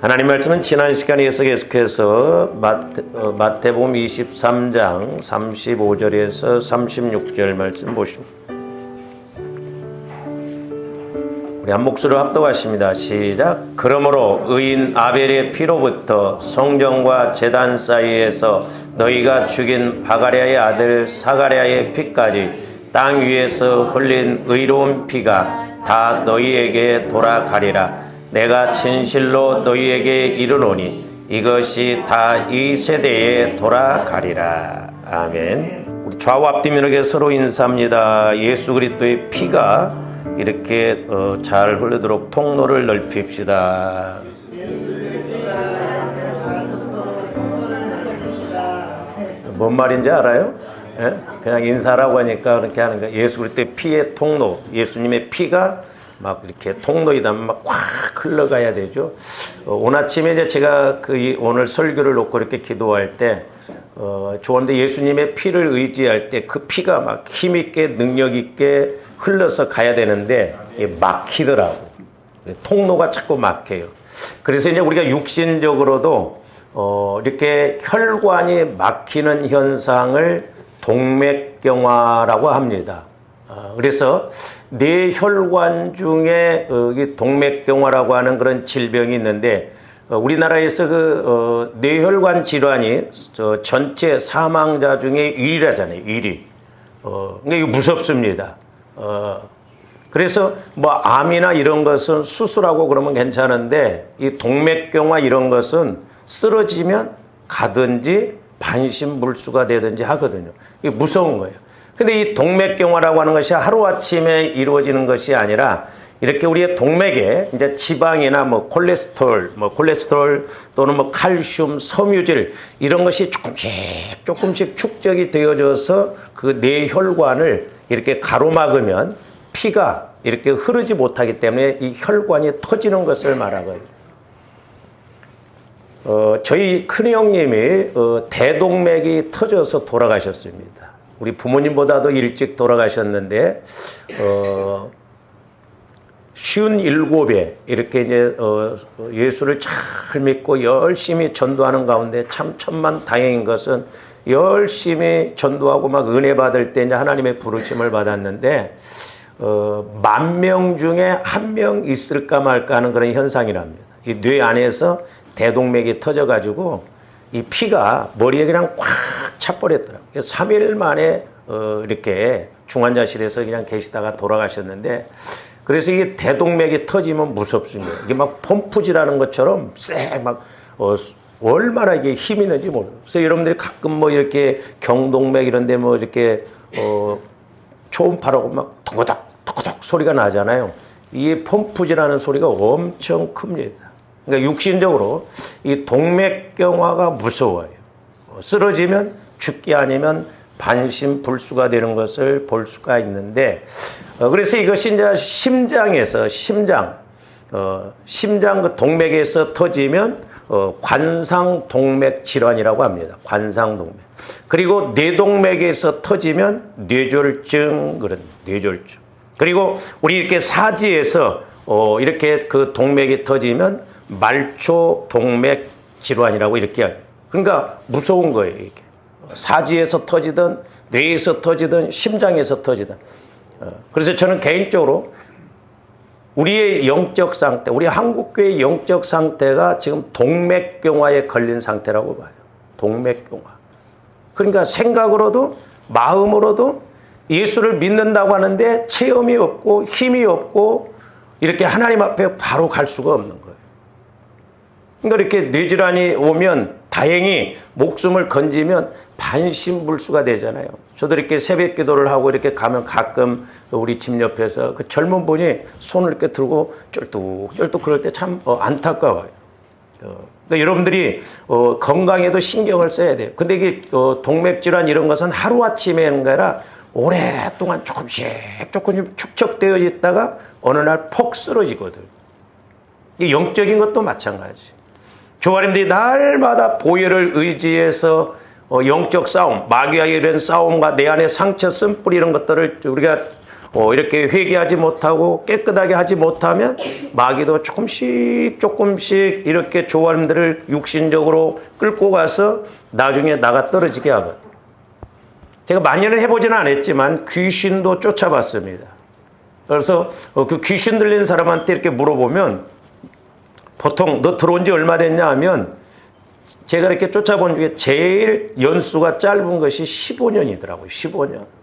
하나님 말씀은 지난 시간에 계속해서 마태복음 23장 35절에서 36절 말씀 보십니다. 우리 한 목소리로 합독하십니다. 시작. 그러므로 의인 아벨의 피로부터 성전과 제단 사이에서 너희가 죽인 바가랴의 아들 사가랴의 피까지 땅 위에서 흘린 의로운 피가 다 너희에게 돌아가리라. 내가 진실로 너희에게 이르노니 이것이 다 이 세대에 돌아가리라. 아멘. 우리 좌우 앞뒤면에게 서로 인사합니다. 예수 그리스도의 피가 이렇게 잘 흐르도록 통로를 넓힙시다. 뭔 말인지 알아요? 예? 그냥 인사라고 하니까 그렇게 하는 거예요. 예수 그리스도의 피의 통로, 예수님의 피가 막 이렇게 통로이다 막 확 흘러가야 되죠. 오늘 아침에 이제 제가 오늘 설교를 놓고 이렇게 기도할 때 좋은데 예수님의 피를 의지할 때 그 피가 막 힘있게 능력있게 흘러서 가야 되는데 막히더라고. 통로가 자꾸 막혀요. 그래서 이제 우리가 육신적으로도 이렇게 혈관이 막히는 현상을 동맥경화라고 합니다. 그래서 뇌혈관 중에 동맥경화라고 하는 그런 질병이 있는데 우리나라에서 뇌혈관 질환이 전체 사망자 중에 1위라잖아요. 1위. 그러니까 이거 무섭습니다. 그래서 뭐 암이나 이런 것은 수술하고 그러면 괜찮은데 이 동맥경화 이런 것은 쓰러지면 가든지 반신불수가 되든지 하거든요. 이게 무서운 거예요. 근데 이 동맥경화라고 하는 것이 하루아침에 이루어지는 것이 아니라 이렇게 우리의 동맥에 이제 지방이나 뭐 콜레스테롤 또는 뭐 칼슘, 섬유질 이런 것이 조금씩 축적이 되어져서 그 뇌혈관을 이렇게 가로막으면 피가 이렇게 흐르지 못하기 때문에 이 혈관이 터지는 것을 말하거든요. 저희 큰형님이 대동맥이 터져서 돌아가셨습니다. 우리 부모님보다도 일찍 돌아가셨는데 57에 이렇게 이제 예수를 잘 믿고 열심히 전도하는 가운데 참 천만다행인 것은 열심히 전도하고 막 은혜 받을 때 이제 하나님의 부르심을 받았는데 10,000명 중에 1명 있을까 말까 하는 그런 현상이랍니다. 이 뇌 안에서 대동맥이 터져가지고 이 피가 머리에 그냥 꽉 차버렸더라고요. 3일 만에 이렇게 중환자실에서 그냥 계시다가 돌아가셨는데 그래서 이게 대동맥이 터지면 무섭습니다. 이게 막 펌프질하는 것처럼 막 얼마나 이게 힘이 있는지 모르겠어요. 그래서 여러분들이 가끔 뭐 이렇게 경동맥 이런 데 뭐 이렇게 초음파라고 막 톡톡톡 소리가 나잖아요. 이 펌프질하는 소리가 엄청 큽니다. 그러니까 육신적으로 이 동맥경화가 무서워요. 쓰러지면 죽기 아니면 반신불수가 되는 것을 볼 수가 있는데 그래서 이것이 이제 심장 그 동맥에서 터지면 관상동맥 질환이라고 합니다. 관상동맥. 그리고 뇌동맥에서 터지면 뇌졸중 그런 뇌졸중. 그리고 우리 이렇게 사지에서 이렇게 그 동맥이 터지면 말초동맥 질환이라고 이렇게 해요. 그러니까 무서운 거예요. 이렇게 사지에서 터지든 뇌에서 터지든 심장에서 터지든. 그래서 저는 개인적으로 우리의 영적 상태, 우리 한국교회의 영적 상태가 지금 동맥경화에 걸린 상태라고 봐요. 동맥경화. 그러니까 생각으로도 마음으로도 예수를 믿는다고 하는데 체험이 없고 힘이 없고 이렇게 하나님 앞에 바로 갈 수가 없는 거예요. 그러니까 이렇게 뇌질환이 오면 다행히 목숨을 건지면 반신불수가 되잖아요. 저도 이렇게 새벽 기도를 하고 이렇게 가면 가끔 우리 집 옆에서 그 젊은 분이 손을 이렇게 들고 쩔뚝쩔뚝 그럴 때 참 안타까워요. 그러니까 여러분들이 건강에도 신경을 써야 돼요. 근데 이게 동맥질환 이런 것은 하루아침에 하는 게 아니라 오랫동안 조금씩 축적되어 있다가 어느 날 폭 쓰러지거든. 영적인 것도 마찬가지. 교활님들이 날마다 보혈을 의지해서 영적 싸움, 마귀와 이런 싸움과 내 안에 상처, 쓴뿌리 이런 것들을 우리가 이렇게 회개하지 못하고 깨끗하게 하지 못하면 마귀도 조금씩 이렇게 조화님들을 육신적으로 끌고 가서 나중에 나가 떨어지게 하거든. 제가 많이는 해보지는 않았지만 귀신도 쫓아봤습니다. 그래서 그 귀신 들린 사람한테 이렇게 물어보면 보통 너 들어온 지 얼마 됐냐 하면 제가 이렇게 쫓아본 중에 제일 연수가 짧은 것이 15년이더라고요.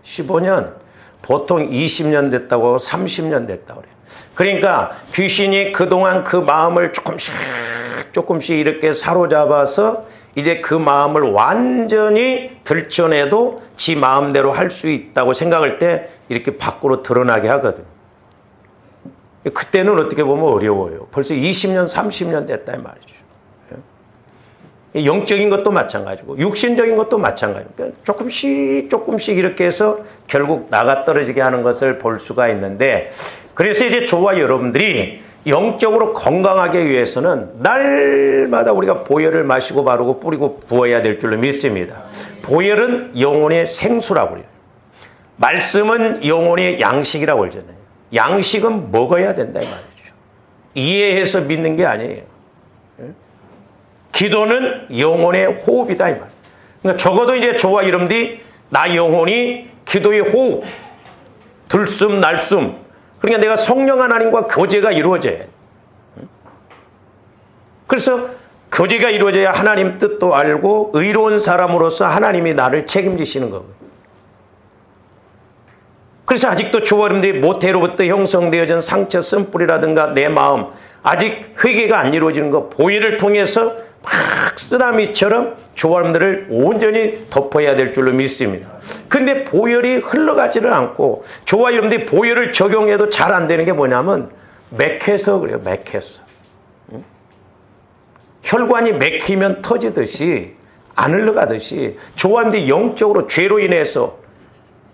15년. 보통 20년 됐다고 30년 됐다고 그래요. 그러니까 귀신이 그동안 그 마음을 조금씩 이렇게 사로잡아서 이제 그 마음을 완전히 들춰내도 지 마음대로 할 수 있다고 생각할 때 이렇게 밖으로 드러나게 하거든요. 그때는 어떻게 보면 어려워요. 벌써 20년, 30년 됐다 이 말이죠. 영적인 것도 마찬가지고 육신적인 것도 마찬가지고 그러니까 조금씩 이렇게 해서 결국 나가 떨어지게 하는 것을 볼 수가 있는데, 그래서 이제 저와 여러분들이 영적으로 건강하기 위해서는 날마다 우리가 보혈을 마시고 바르고 뿌리고 부어야 될 줄로 믿습니다. 보혈은 영혼의 생수라고 그래요. 말씀은 영혼의 양식이라고 그러잖아요. 양식은 먹어야 된다 이 말이죠. 이해해서 믿는 게 아니에요. 기도는 영혼의 호흡이다 이 말. 그러니까 적어도 이제 저와 여러분들이 나 영혼이 기도의 호흡, 들숨 날숨. 그러니까 내가 성령 하나님과 교제가 이루어져야 해. 그래서 교제가 이루어져야 하나님 뜻도 알고 의로운 사람으로서 하나님이 나를 책임지시는 거거든요. 그래서 아직도 저와 여러분들이 모태로부터 형성되어진 상처 쓴뿌리라든가 내 마음 아직 회개가 안 이루어지는 거 보혈을 통해서 막 쓰나미처럼 조화람들을 온전히 덮어야 될 줄로 믿습니다. 근데 보혈이 흘러가지를 않고 저와 여러분들이 보혈을 적용해도 잘 안 되는 게 뭐냐면 맥혀서 그래요. 맥혀서. 혈관이 맥히면 터지듯이 안 흘러가듯이 저와 여러분들이 영적으로 죄로 인해서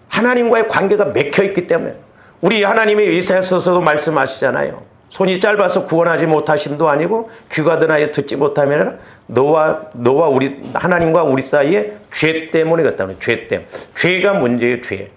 하나님과의 관계가 맥혀있기 때문에 우리 하나님의 이사야서서도 말씀하시잖아요. 손이 짧아서 구원하지 못하심도 아니고 귀가 드나여 듣지 못하면 너와 우리 하나님과 우리 사이에 죄 때문에 그렇다는 죄 때문에. 죄가 문제예요. 죄.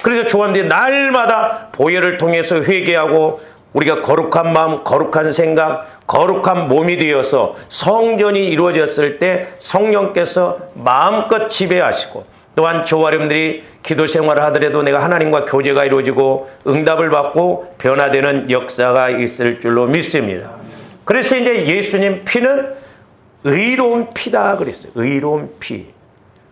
그래서 조합들이 날마다 보혈을 통해서 회개하고 우리가 거룩한 마음, 거룩한 생각, 거룩한 몸이 되어서 성전이 이루어졌을 때 성령께서 마음껏 지배하시고 또한 저와 여러분들이 기도 생활을 하더라도 내가 하나님과 교제가 이루어지고 응답을 받고 변화되는 역사가 있을 줄로 믿습니다. 그래서 이제 예수님 피는 의로운 피다 그랬어요. 의로운 피.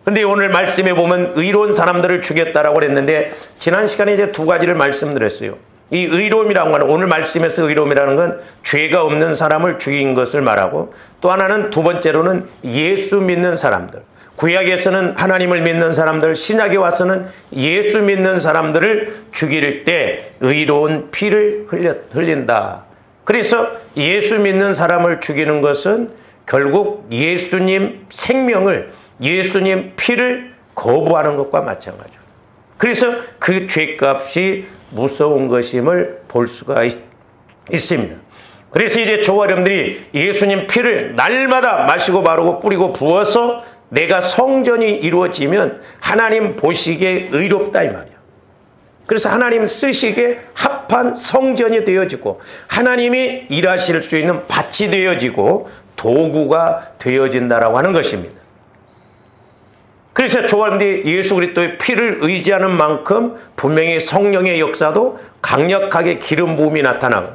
그런데 오늘 말씀에 보면 의로운 사람들을 죽였다라고 그랬는데 지난 시간에 이제 두 가지를 말씀드렸어요. 이 의로움이라는 건 오늘 말씀에서 의로움이라는 건 죄가 없는 사람을 죽인 것을 말하고 또 하나는 두 번째로는 예수 믿는 사람들. 구약에서는 하나님을 믿는 사람들, 신약에 와서는 예수 믿는 사람들을 죽일 때 의로운 피를 흘린다. 그래서 예수 믿는 사람을 죽이는 것은 결국 예수님 생명을, 예수님 피를 거부하는 것과 마찬가지죠. 그래서 그 죄값이 무서운 것임을 볼 수가 있습니다. 그래서 이제 저와 여러분들이 예수님 피를 날마다 마시고 바르고 뿌리고 부어서 내가 성전이 이루어지면 하나님 보시기에 의롭다 이 말이야. 그래서 하나님 쓰시기에 합한 성전이 되어지고 하나님이 일하실 수 있는 밭이 되어지고 도구가 되어진다라고 하는 것입니다. 그래서 조합들이 예수 그리스도의 피를 의지하는 만큼 분명히 성령의 역사도 강력하게 기름 부음이 나타나고,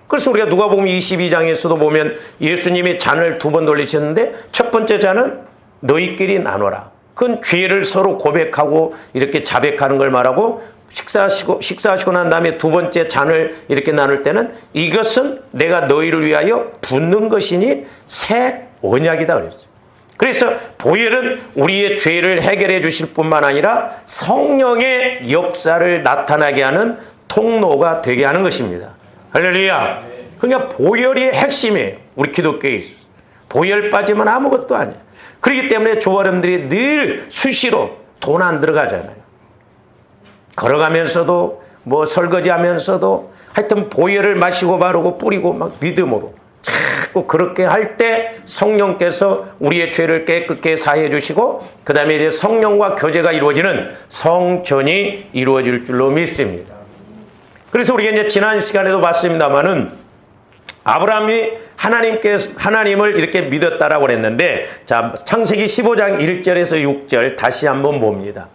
그래서 우리가 누가복음 22장에서도 보면 예수님이 잔을 두 번 돌리셨는데 첫 번째 잔은 너희끼리 나눠라. 그건 죄를 서로 고백하고 이렇게 자백하는 걸 말하고 식사하시고 난 다음에 두 번째 잔을 이렇게 나눌 때는 이것은 내가 너희를 위하여 붓는 것이니 새 언약이다 그랬어요. 그래서 보혈은 우리의 죄를 해결해 주실 뿐만 아니라 성령의 역사를 나타나게 하는 통로가 되게 하는 것입니다. 할렐루야. 그러니까 보혈이 핵심이에요. 우리 기독교에 있어요. 보혈 빠지면 아무것도 아니에요. 그렇기 때문에 조화람들이 늘 수시로 돈 안 들어가잖아요. 걸어가면서도 뭐 설거지하면서도 하여튼 보혈을 마시고 바르고 뿌리고 막 믿음으로 자꾸 그렇게 할 때 성령께서 우리의 죄를 깨끗게 사해 주시고 그 다음에 이제 성령과 교제가 이루어지는 성전이 이루어질 줄로 믿습니다. 그래서 우리가 이제 지난 시간에도 봤습니다만은 아브라함이 하나님을 이렇게 믿었다라고 그랬는데, 자, 창세기 15장 1절에서 6절 다시 한번 봅니다.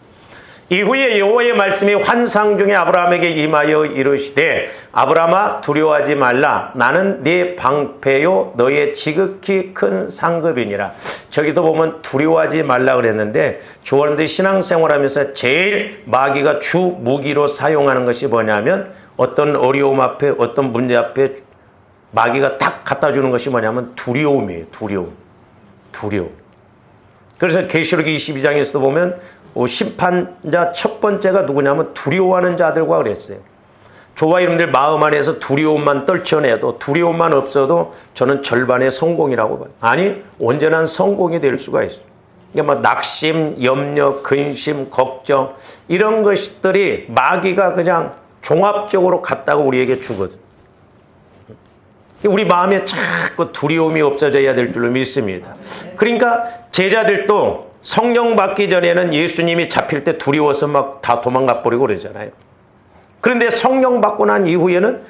이후에 여호와의 말씀이 환상 중에 아브라함에게 임하여 이르시되 아브라함아 두려워하지 말라. 나는 네 방패요 너의 지극히 큰 상급이니라. 저기도 보면 두려워하지 말라 그랬는데 조원들 신앙생활하면서 제일 마귀가 주 무기로 사용하는 것이 뭐냐면 어떤 어려움 앞에 어떤 문제 앞에 마귀가 딱 갖다 주는 것이 뭐냐면 두려움이에요. 두려움. 그래서 계시록 22장에서도 보면 심판자 첫 번째가 누구냐면 두려워하는 자들과 그랬어요. 저와 여러분들 마음 안에서 두려움만 떨쳐내도 두려움만 없어도 저는 절반의 성공이라고 봐요. 아니 온전한 성공이 될 수가 있어요. 그러니까 뭐 낙심, 염려, 근심, 걱정 이런 것들이 마귀가 그냥 종합적으로 갖다가 우리에게 주거든요. 우리 마음에 자꾸 두려움이 없어져야 될 줄로 믿습니다. 그러니까 제자들도 성령 받기 전에는 예수님이 잡힐 때 두려워서 막 다 도망가 버리고 그러잖아요. 그런데 성령 받고 난 이후에는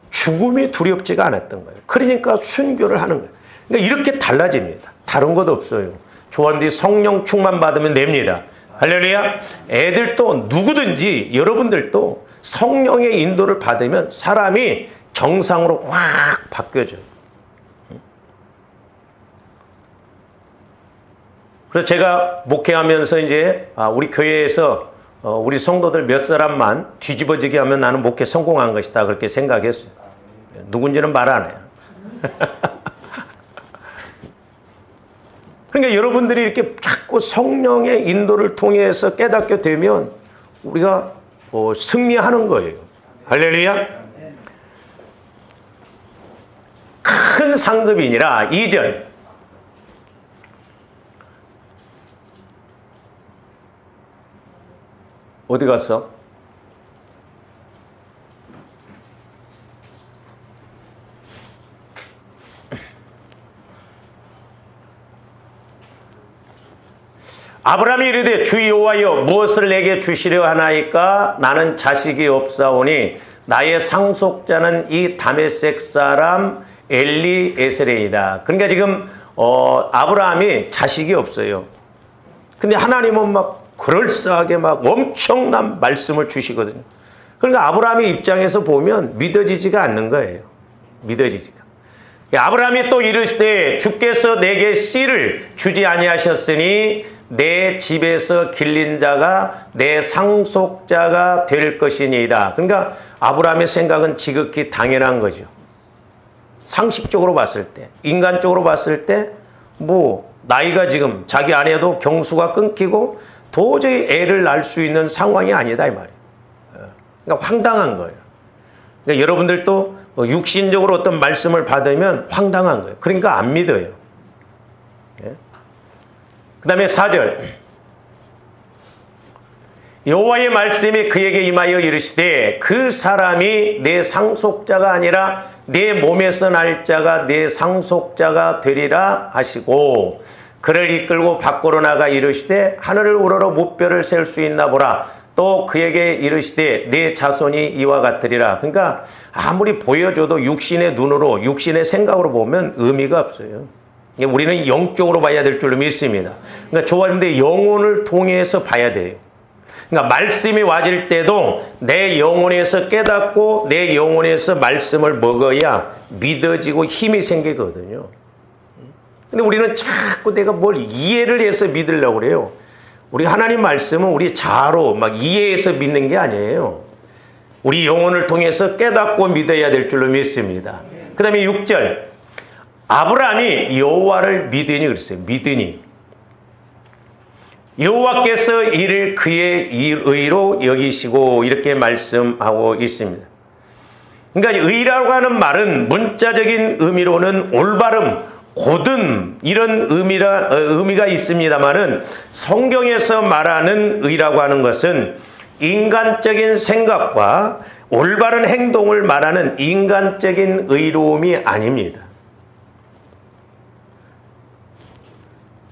죽음이 두렵지가 않았던 거예요. 그러니까 순교를 하는 거예요. 그러니까 이렇게 달라집니다. 다른 것 없어요. 조원들이 성령 충만 받으면 됩니다. 할렐루야. 애들도 누구든지 여러분들도 성령의 인도를 받으면 사람이 정상으로 확 바뀌어져요. 그래서 제가 목회하면서 이제 우리 교회에서 우리 성도들 몇 사람만 뒤집어지게 하면 나는 목회 성공한 것이다 그렇게 생각했어요. 누군지는 말 안 해요. 그러니까 여러분들이 이렇게 자꾸 성령의 인도를 통해서 깨닫게 되면 우리가 승리하는 거예요. 할렐루야. 큰 상급이니라. 2절. 어디 갔어? 아브라함이 이르되 주 여호와여 무엇을 내게 주시려 하나이까? 나는 자식이 없사오니 나의 상속자는 이 다메섹 사람 엘리에셀이다. 그러니까 지금 아브라함이 자식이 없어요. 근데 하나님은 막 그럴싸하게 막 엄청난 말씀을 주시거든요. 그러니까 아브라함의 입장에서 보면 믿어지지가 않는 거예요. 믿어지지가. 아브라함이 또 이르시되 주께서 내게 씨를 주지 아니하셨으니 내 집에서 길린 자가 내 상속자가 될 것이니이다. 그러니까 아브라함의 생각은 지극히 당연한 거죠. 상식적으로 봤을 때, 인간적으로 봤을 때 뭐 나이가 지금 자기 아내도 경수가 끊기고 도저히 애를 낳을 수 있는 상황이 아니다 이 말이에요. 그러니까 황당한 거예요. 그러니까 여러분들도 육신적으로 어떤 말씀을 받으면 황당한 거예요. 그러니까 안 믿어요. 그 다음에 4절. 여호와의 말씀이 그에게 임하여 이르시되 그 사람이 내 상속자가 아니라 내 몸에서 날 자가 내 상속자가 되리라 하시고 그를 이끌고 밖으로 나가 이르시되 하늘을 우러러 무뼈를 셀 수 있나 보라. 또 그에게 이르시되 내 자손이 이와 같으리라. 그러니까 아무리 보여줘도 육신의 눈으로 육신의 생각으로 보면 의미가 없어요. 우리는 영적으로 봐야 될 줄로 믿습니다. 그러니까 좋아하는데 영혼을 통해서 봐야 돼요. 그러니까 말씀이 와질 때도 내 영혼에서 깨닫고 내 영혼에서 말씀을 먹어야 믿어지고 힘이 생기거든요. 근데 우리는 자꾸 내가 뭘 이해를 해서 믿으려고 그래요. 우리 하나님 말씀은 우리 자로 막 이해해서 믿는 게 아니에요. 우리 영혼을 통해서 깨닫고 믿어야 될 줄로 믿습니다. 그 다음에 6절. 아브라함이 여호와를 믿으니 그랬어요. 믿으니. 여호와께서 이를 그의 의로 여기시고 이렇게 말씀하고 있습니다. 그러니까 의라고 하는 말은 문자적인 의미로는 올바름, 고든 이런 의미가 있습니다만은 성경에서 말하는 의라고 하는 것은 인간적인 생각과 올바른 행동을 말하는 인간적인 의로움이 아닙니다.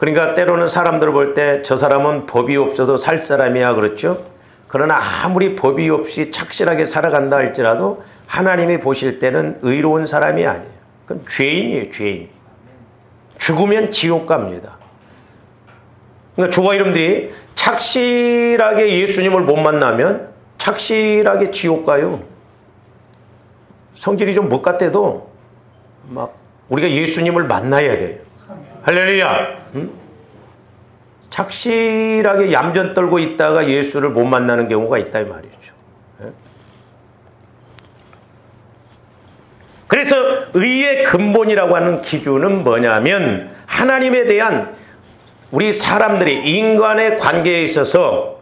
그러니까 때로는 사람들 볼 때 저 사람은 법이 없어도 살 사람이야, 그렇죠? 그러나 아무리 법이 없이 착실하게 살아간다 할지라도 하나님이 보실 때는 의로운 사람이 아니에요. 그건 죄인이에요, 죄인. 죽으면 지옥 갑니다. 그러니까 저와 여러분들이 착실하게 예수님을 못 만나면 착실하게 지옥 가요. 성질이 좀 못 같아도 막 우리가 예수님을 만나야 돼요. 할렐루야. 응? 착실하게 얌전 떨고 있다가 예수를 못 만나는 경우가 있다 이 말이죠. 그래서 의의 근본이라고 하는 기준은 뭐냐면 하나님에 대한 우리 사람들이 인간의 관계에 있어서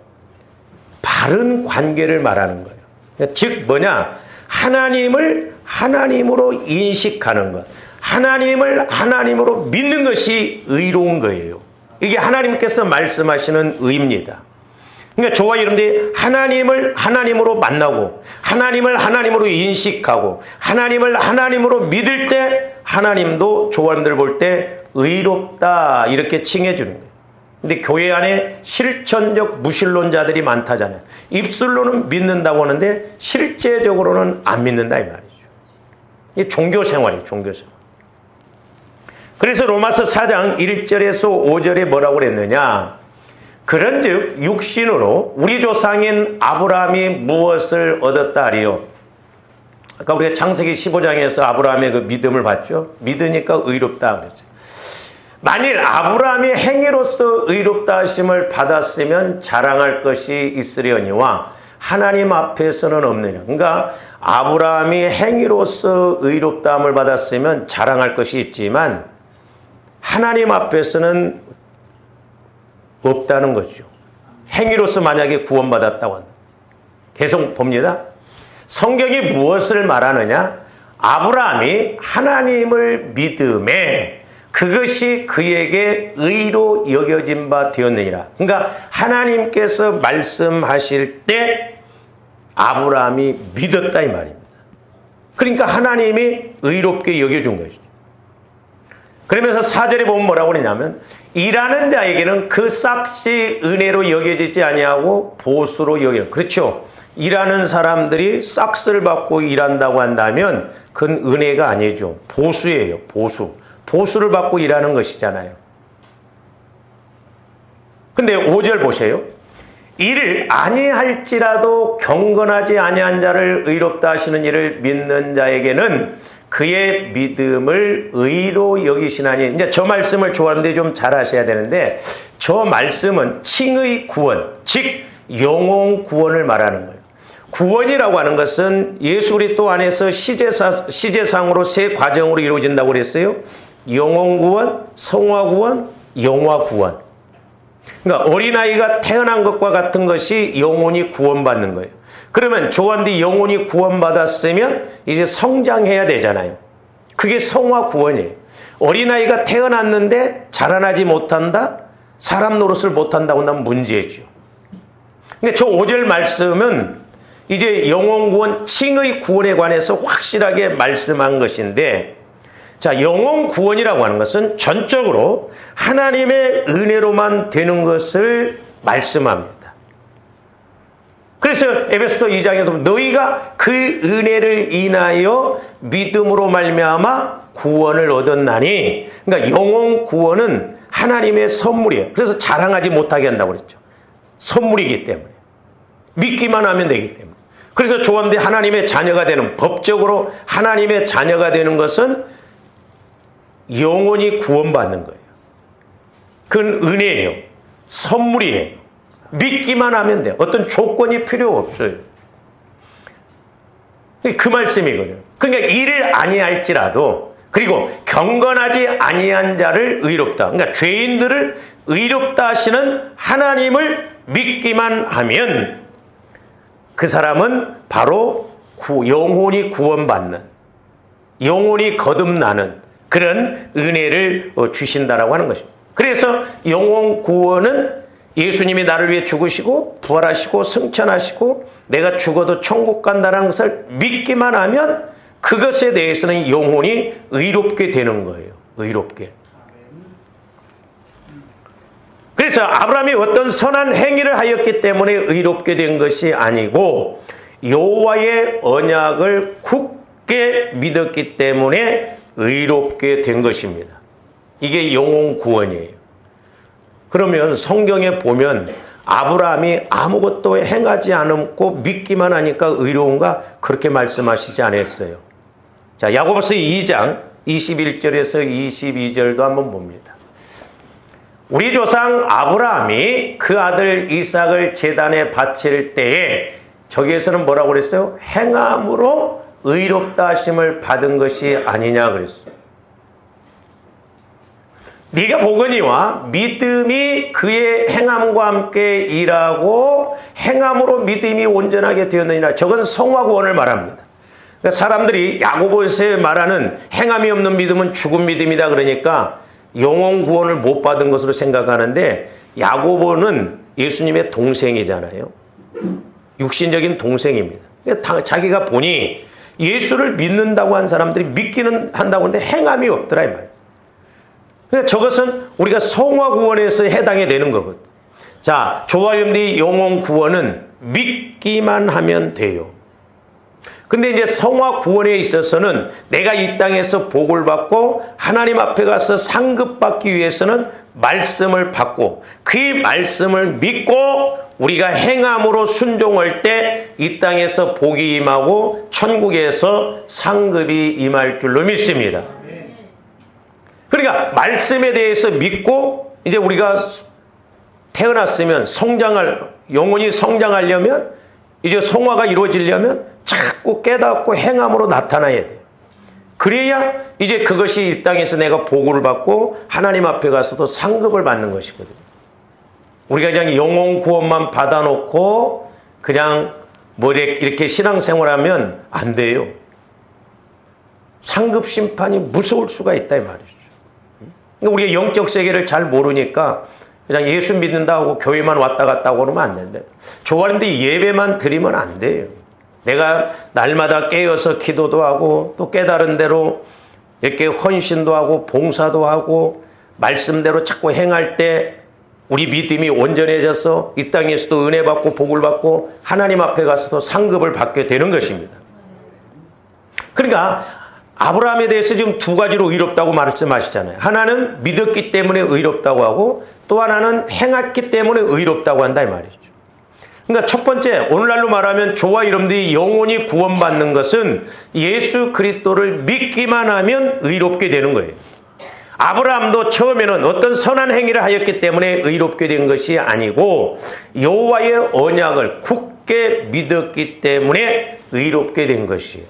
바른 관계를 말하는 거예요. 즉 뭐냐? 하나님을 하나님으로 인식하는 것, 하나님을 하나님으로 믿는 것이 의로운 거예요. 이게 하나님께서 말씀하시는 의입니다. 그러니까 저와 여러분들이 하나님을 하나님으로 만나고 하나님을 하나님으로 인식하고 하나님을 하나님으로 믿을 때 하나님도 저와 여러분들 볼 때 의롭다 이렇게 칭해 주는 거예요. 근데 교회 안에 실천적 무신론자들이 많다잖아요. 입술로는 믿는다고 하는데 실제적으로는 안 믿는다 이 말이죠. 이게 종교 생활이에요, 종교 생활. 그래서 로마서 4장 1절에서 5절에 뭐라고 그랬느냐? 그런즉 육신으로 우리 조상인 아브라함이 무엇을 얻었다 하리요? 아까 우리가 창세기 15장에서 아브라함의 그 믿음을 봤죠? 믿으니까 의롭다 그랬어요. 만일 아브라함이 행위로서 의롭다 하심을 받았으면 자랑할 것이 있으려니와 하나님 앞에서는 없느냐. 그러니까 아브라함이 행위로서 의롭다함을 받았으면 자랑할 것이 있지만 하나님 앞에서는 없다는 거죠. 행위로서 만약에 구원받았다고 한다. 계속 봅니다. 성경이 무엇을 말하느냐? 아브라함이 하나님을 믿음에 그것이 그에게 의로 여겨진 바 되었느니라. 그러니까 하나님께서 말씀하실 때 아브라함이 믿었다 이 말입니다. 그러니까 하나님이 의롭게 여겨준 것이죠. 그러면서 4절에 보면 뭐라고 그러냐면 일하는 자에게는 그 싹이 은혜로 여겨지지 아니하고 보수로 여겨. 그렇죠. 일하는 사람들이 싹스를 받고 일한다고 한다면 그건 은혜가 아니죠. 보수예요. 보수. 보수를 받고 일하는 것이잖아요. 근데 5절 보세요. 이를 아니할지라도 경건하지 아니한 자를 의롭다 하시는 이를 믿는 자에게는 그의 믿음을 의로 여기시나니. 이제 저 말씀을 좋아하는데 좀 잘 하셔야 되는데 저 말씀은 칭의 구원, 즉 영혼 구원을 말하는 거예요. 구원이라고 하는 것은 예수 그리스도 안에서 시제상으로 세 과정으로 이루어진다고 그랬어요. 영혼 구원, 성화 구원, 영화 구원. 그러니까 어린아이가 태어난 것과 같은 것이 영혼이 구원받는 거예요. 그러면 조한디 영혼이 구원받았으면 이제 성장해야 되잖아요. 그게 성화 구원이에요. 어린아이가 태어났는데 자라나지 못한다? 사람 노릇을 못한다고 하면 문제죠. 그러니까 저 5절 말씀은 이제 영혼 구원, 칭의 구원에 관해서 확실하게 말씀한 것인데, 자, 영혼 구원이라고 하는 것은 전적으로 하나님의 은혜로만 되는 것을 말씀합니다. 그래서 에베소서 2장에도 너희가 그 은혜를 인하여 믿음으로 말미암아 구원을 얻었나니, 그러니까 영혼 구원은 하나님의 선물이에요. 그래서 자랑하지 못하게 한다고 그랬죠. 선물이기 때문에. 믿기만 하면 되기 때문에. 그래서 조한데 하나님의 자녀가 되는, 법적으로 하나님의 자녀가 되는 것은 영혼이 구원받는 거예요. 그건 은혜예요. 선물이에요. 믿기만 하면 돼요. 어떤 조건이 필요 없어요. 그 말씀이거든요. 그러니까 이를 아니할지라도, 그리고 경건하지 아니한 자를 의롭다. 그러니까 죄인들을 의롭다 하시는 하나님을 믿기만 하면 그 사람은 바로 영혼이 구원받는, 영혼이 거듭나는 그런 은혜를 주신다라고 하는 것입니다. 그래서 영혼 구원은 예수님이 나를 위해 죽으시고 부활하시고 승천하시고 내가 죽어도 천국 간다는 것을 믿기만 하면 그것에 대해서는 영혼이 의롭게 되는 거예요. 의롭게. 그래서 아브라함이 어떤 선한 행위를 하였기 때문에 의롭게 된 것이 아니고 여호와의 언약을 굳게 믿었기 때문에 의롭게 된 것입니다. 이게 영혼 구원이에요. 그러면 성경에 보면 아브라함이 아무것도 행하지 않고 믿기만 하니까 의로운가? 그렇게 말씀하시지 않았어요. 자, 야고보서 2장 21절에서 22절도 한번 봅니다. 우리 조상 아브라함이 그 아들 이삭을 제단에 바칠 때에 저기에서는 뭐라고 그랬어요? 행함으로 의롭다 하심을 받은 것이 아니냐 그랬어요. 네가 보거니와 믿음이 그의 행함과 함께 일하고 행함으로 믿음이 온전하게 되었느니라. 저건 성화 구원을 말합니다. 그러니까 사람들이 야고보서에 말하는 행함이 없는 믿음은 죽은 믿음이다 그러니까 영혼 구원을 못 받은 것으로 생각하는데 야고보는 예수님의 동생이잖아요. 육신적인 동생입니다. 그러니까 자기가 보니 예수를 믿는다고 한 사람들이 믿기는 한다고 하는데 행함이 없더라 이 말이에요. 그러니까 저것은 우리가 성화 구원에서 해당이 되는 거거든. 자, 저와 여러분들이 영혼 구원은 믿기만 하면 돼요. 근데 이제 성화 구원에 있어서는 내가 이 땅에서 복을 받고 하나님 앞에 가서 상급받기 위해서는 말씀을 받고 그 말씀을 믿고 우리가 행함으로 순종할 때 이 땅에서 복이 임하고 천국에서 상급이 임할 줄로 믿습니다. 그러니까 말씀에 대해서 믿고 이제 우리가 태어났으면 영혼이 성장하려면 이제 성화가 이루어지려면 자꾸 깨닫고 행함으로 나타나야 돼요. 그래야 이제 그것이 이 땅에서 내가 복을 받고 하나님 앞에 가서도 상급을 받는 것이거든요. 우리가 그냥 영혼 구원만 받아놓고 그냥 뭐 이렇게 신앙생활하면 안 돼요. 상급 심판이 무서울 수가 있다 이 말이죠. 우리가 영적 세계를 잘 모르니까 그냥 예수 믿는다 하고 교회만 왔다 갔다 하고 그러면 안 된대. 좋아하는데 예배만 드리면 안 돼요. 내가 날마다 깨어서 기도도 하고 또 깨달은 대로 이렇게 헌신도 하고 봉사도 하고 말씀대로 자꾸 행할 때 우리 믿음이 온전해져서 이 땅에서도 은혜 받고 복을 받고 하나님 앞에 가서도 상급을 받게 되는 것입니다. 그러니까 아브라함에 대해서 지금 두 가지로 의롭다고 말씀하시잖아요. 하나는 믿었기 때문에 의롭다고 하고 또 하나는 행했기 때문에 의롭다고 한다 이 말이죠. 그러니까 첫 번째, 오늘날로 말하면 저와 여러분들이 영혼이 구원받는 것은 예수 그리스도를 믿기만 하면 의롭게 되는 거예요. 아브라함도 처음에는 어떤 선한 행위를 하였기 때문에 의롭게 된 것이 아니고 여호와의 언약을 굳게 믿었기 때문에 의롭게 된 것이에요.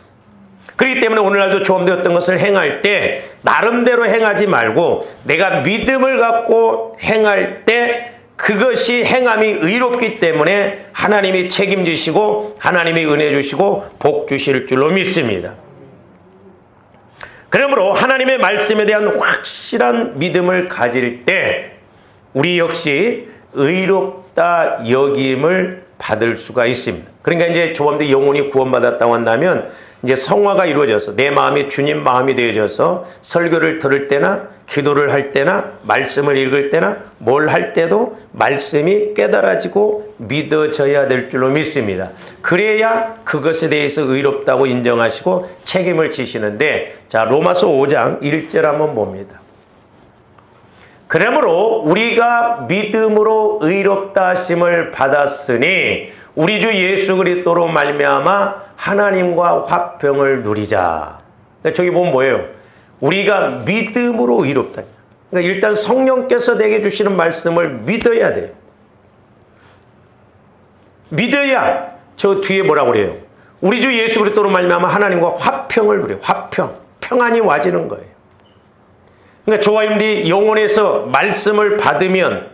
그렇기 때문에 오늘날도 조언되었던 것을 행할 때 나름대로 행하지 말고 내가 믿음을 갖고 행할 때 그것이 행함이 의롭기 때문에 하나님이 책임지시고 하나님이 은혜 주시고 복 주실 줄로 믿습니다. 그러므로 하나님의 말씀에 대한 확실한 믿음을 가질 때 우리 역시 의롭다 여김을 받을 수가 있습니다. 그러니까 이제 조범대 영혼이 구원받았다고 한다면 이제 성화가 이루어져서 내 마음이 주님 마음이 되어져서 설교를 들을 때나 기도를 할 때나 말씀을 읽을 때나 뭘 할 때도 말씀이 깨달아지고 믿어져야 될 줄로 믿습니다. 그래야 그것에 대해서 의롭다고 인정하시고 책임을 지시는데 자 로마서 5장 1절 한번 봅니다. 그러므로 우리가 믿음으로 의롭다 하심을 받았으니 우리 주 예수 그리스도로 말미암아 하나님과 화평을 누리자. 저기 보면 뭐예요? 우리가 믿음으로 의롭다. 그러니까 일단 성령께서 내게 주시는 말씀을 믿어야 돼요. 믿어야 저 뒤에 뭐라고 그래요? 우리 주 예수 그리스도로 말미암아 하나님과 화평을 누려요. 화평. 평안이 와지는 거예요. 그러니까 저와 여러분들이 영혼에서 말씀을 받으면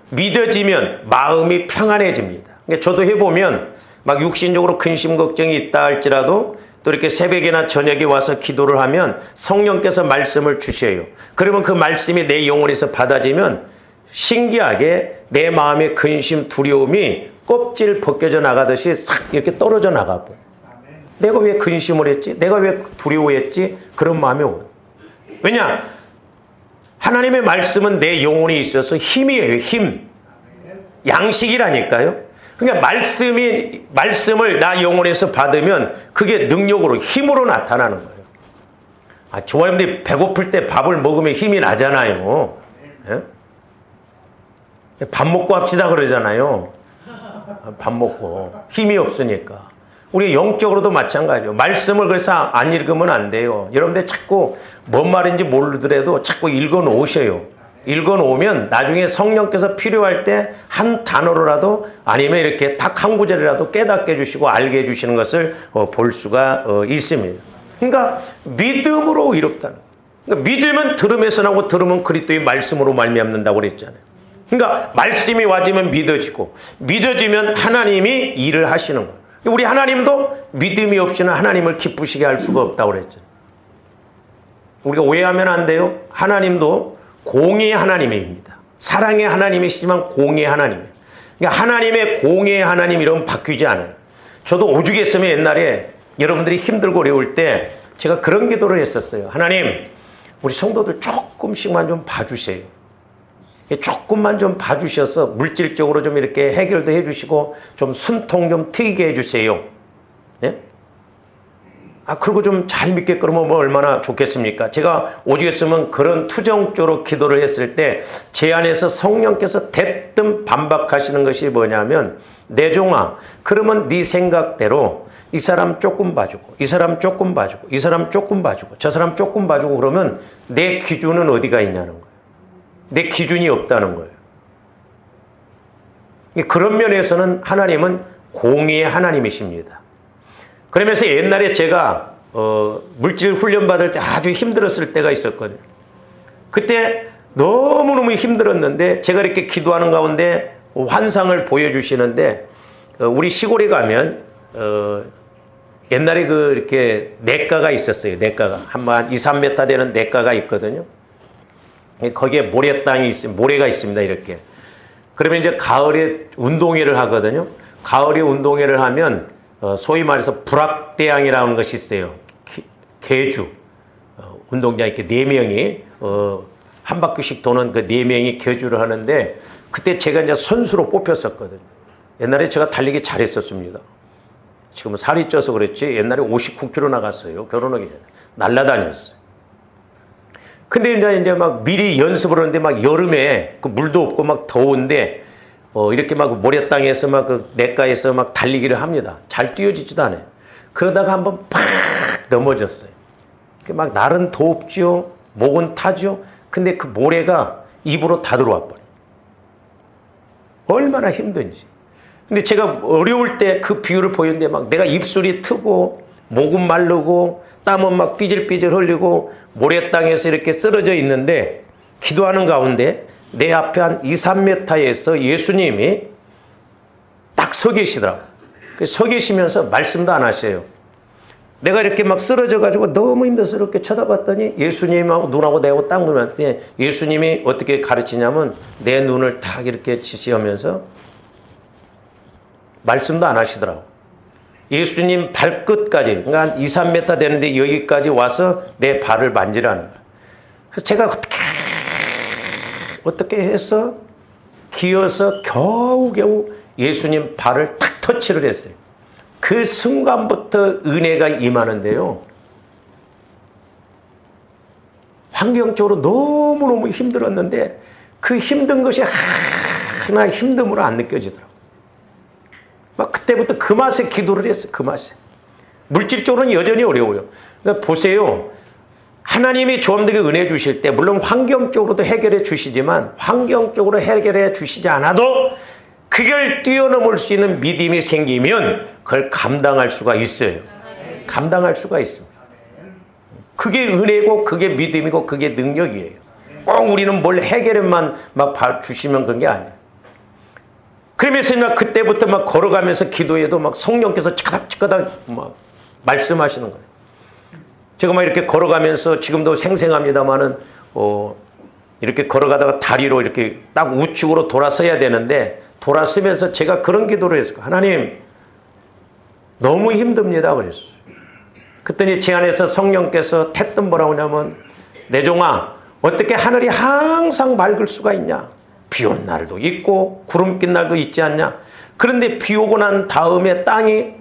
믿어지면 마음이 평안해집니다. 그러니까 저도 해보면 막 육신적으로 근심 걱정이 있다 할지라도 또 이렇게 새벽이나 저녁에 와서 기도를 하면 성령께서 말씀을 주셔요. 그러면 그 말씀이 내 영혼에서 받아지면 신기하게 내 마음의 근심 두려움이 껍질 벗겨져 나가듯이 싹 이렇게 떨어져 나가고 내가 왜 근심을 했지? 내가 왜 두려워했지? 그런 마음이 오고. 왜냐? 하나님의 말씀은 내 영혼에 있어서 힘이에요. 힘. 양식이라니까요. 그러니까 말씀을 나 영혼에서 받으면 그게 능력으로, 힘으로 나타나는 거예요. 조아님들이 배고플 때 밥을 먹으면 힘이 나잖아요. 예? 밥 먹고 합시다 그러잖아요. 밥 먹고. 힘이 없으니까. 우리 영적으로도 마찬가지예요. 말씀을 그래서 안 읽으면 안 돼요. 여러분들 자꾸 뭔 말인지 모르더라도 자꾸 읽어 놓으셔요. 읽어 놓으면 나중에 성령께서 필요할 때 한 단어로라도 아니면 이렇게 딱 한 구절이라도 깨닫게 해주시고 알게 해주시는 것을 볼 수가 있습니다. 그러니까 믿음으로 이롭다는 거예요. 그러니까 믿음은 들음에서 나고 들음은 그리스도의 말씀으로 말미암는다고 그랬잖아요. 그러니까 말씀이 와지면 믿어지고 믿어지면 하나님이 일을 하시는 거예요. 우리 하나님도 믿음이 없이는 하나님을 기쁘시게 할 수가 없다고 그랬잖아요. 우리가 오해하면 안 돼요. 하나님도 공의의 하나님입니다. 사랑의 하나님이시지만 공의의 하나님이에요. 그러니까 하나님의 공의의 하나님 이러면 바뀌지 않아요. 저도 오죽했으면 옛날에 여러분들이 힘들고 어려울 때 제가 그런 기도를 했었어요. 하나님, 우리 성도들 조금씩만 좀 봐주세요. 조금만 좀 봐주셔서 물질적으로 좀 이렇게 해결도 해주시고 좀 숨통 좀 트이게 해주세요. 예? 그리고 좀 잘 믿게 그러면 뭐 얼마나 좋겠습니까? 제가 오죽했으면 그런 투정조로 기도를 했을 때 제 안에서 성령께서 대뜸 반박하시는 것이 뭐냐면 내 종아, 그러면 네 생각대로 이 사람 조금 봐주고 이 사람 조금 봐주고 이 사람 조금 봐주고 저 사람 조금 봐주고 그러면 내 기준은 어디가 있냐는 거예요. 내 기준이 없다는 거예요. 그런 면에서는 하나님은 공의의 하나님이십니다. 그러면서 옛날에 제가 물질 훈련 받을 때 아주 힘들었을 때가 있었거든요. 그때 너무너무 힘들었는데 제가 이렇게 기도하는 가운데 환상을 보여주시는데 우리 시골에 가면 옛날에 이렇게 냇가가 있었어요. 냇가가 한 2, 3m 되는 냇가가 있거든요. 거기에 모래가 있습니다. 이렇게. 그러면 이제 가을에 운동회를 하거든요. 가을에 운동회를 하면 소위 말해서 불악대항이라는 것이 있어요. 계주 운동장 이렇게 4명이 한 바퀴씩 도는 그 4명이 계주를 하는데 그때 제가 이제 선수로 뽑혔었거든요. 옛날에 제가 달리기 잘했었습니다. 지금은 살이 쪄서 그랬지 옛날에 59kg 나갔어요. 결혼하기 전에. 날라다녔어요. 근데 이제 막 미리 연습을 하는데 막 여름에 그 물도 없고 막 더운데 이렇게 막 모래땅에서 막 그 냇가에서 막 달리기를 합니다. 잘 뛰어지지도 않아요. 그러다가 한번 팍 넘어졌어요. 막 날은 덥죠. 목은 타죠. 근데 그 모래가 입으로 다 들어와 버려요. 얼마나 힘든지. 근데 제가 어려울 때 그 비유를 보였는데 막 내가 입술이 트고 목은 마르고 땀은 막 삐질삐질 흘리고 모래땅에서 이렇게 쓰러져 있는데 기도하는 가운데 내 앞에 한 2, 3m에서 예수님이 딱 서 계시더라고요. 서 계시면서 말씀도 안 하셔요. 내가 이렇게 막 쓰러져가지고 너무 힘들어서 이렇게 쳐다봤더니 예수님하고 눈하고 내하고 딱 보면 예수님이 어떻게 가르치냐면 내 눈을 딱 이렇게 지시하면서 말씀도 안 하시더라고요. 예수님 발끝까지, 그러니까 한 2, 3m 되는데 여기까지 와서 내 발을 만지라는 거예요. 그래서 제가 어떻게 해서 기어서 겨우겨우 예수님 발을 탁 터치를 했어요. 그 순간부터 은혜가 임하는데요. 환경적으로 너무너무 힘들었는데 그 힘든 것이 하나 힘듦으로 안 느껴지더라고요. 막 그때부터 그 맛에 기도를 했어요. 그 맛에. 물질적으로는 여전히 어려워요. 그러니까 보세요. 하나님이 조험되게 은혜 주실 때 물론 환경적으로도 해결해 주시지만 환경적으로 해결해 주시지 않아도 그걸 뛰어넘을 수 있는 믿음이 생기면 그걸 감당할 수가 있어요. 감당할 수가 있습니다. 그게 은혜고 그게 믿음이고 그게 능력이에요. 꼭 우리는 뭘 해결만 막 주시면 그런 게 아니에요. 그러면서 막 그때부터 막 걸어가면서 기도해도 막 성령께서 차닥차닥 막 말씀하시는 거예요. 제가 막 이렇게 걸어가면서 지금도 생생합니다만은 이렇게 걸어가다가 다리로 이렇게 딱 우측으로 돌아서야 되는데 돌아서면서 제가 그런 기도를 했어요. 하나님 너무 힘듭니다 그랬어요. 그랬더니 제 안에서 성령께서 택든 뭐라고 하냐면 내 종아 어떻게 하늘이 항상 맑을 수가 있냐? 비 온 날도 있고 구름 낀 날도 있지 않냐? 그런데 비 오고 난 다음에 땅이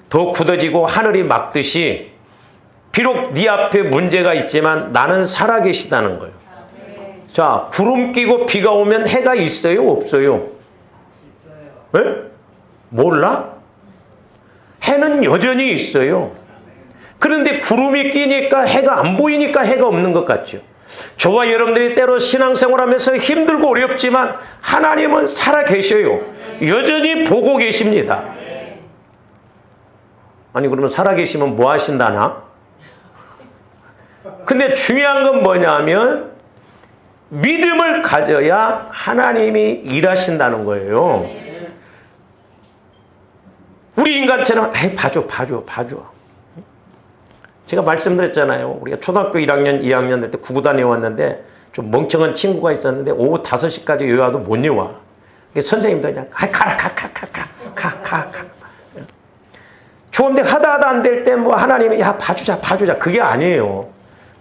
더 굳어지고 하늘이 맑듯이 비록 네 앞에 문제가 있지만 나는 살아계시다는 거예요. 자, 구름 끼고 비가 오면 해가 있어요? 없어요? 네? 몰라? 해는 여전히 있어요. 그런데 구름이 끼니까 해가 안 보이니까 해가 없는 것 같죠. 저와 여러분들이 때로 신앙생활하면서 힘들고 어렵지만 하나님은 살아계셔요. 여전히 보고 계십니다. 아니 그러면 살아계시면 뭐 하신다나? 근데 중요한 건 뭐냐면 믿음을 가져야 하나님이 일하신다는 거예요. 우리 인간처럼 봐줘. 제가 말씀드렸잖아요. 우리가 초등학교 1학년, 2학년 될 때 구구단에 왔는데 좀 멍청한 친구가 있었는데 오후 5시까지 외워도 못 외워. 선생님도 그냥 가. 좋은데 하다 안 될 때 뭐 하나님이 야 봐주자. 그게 아니에요.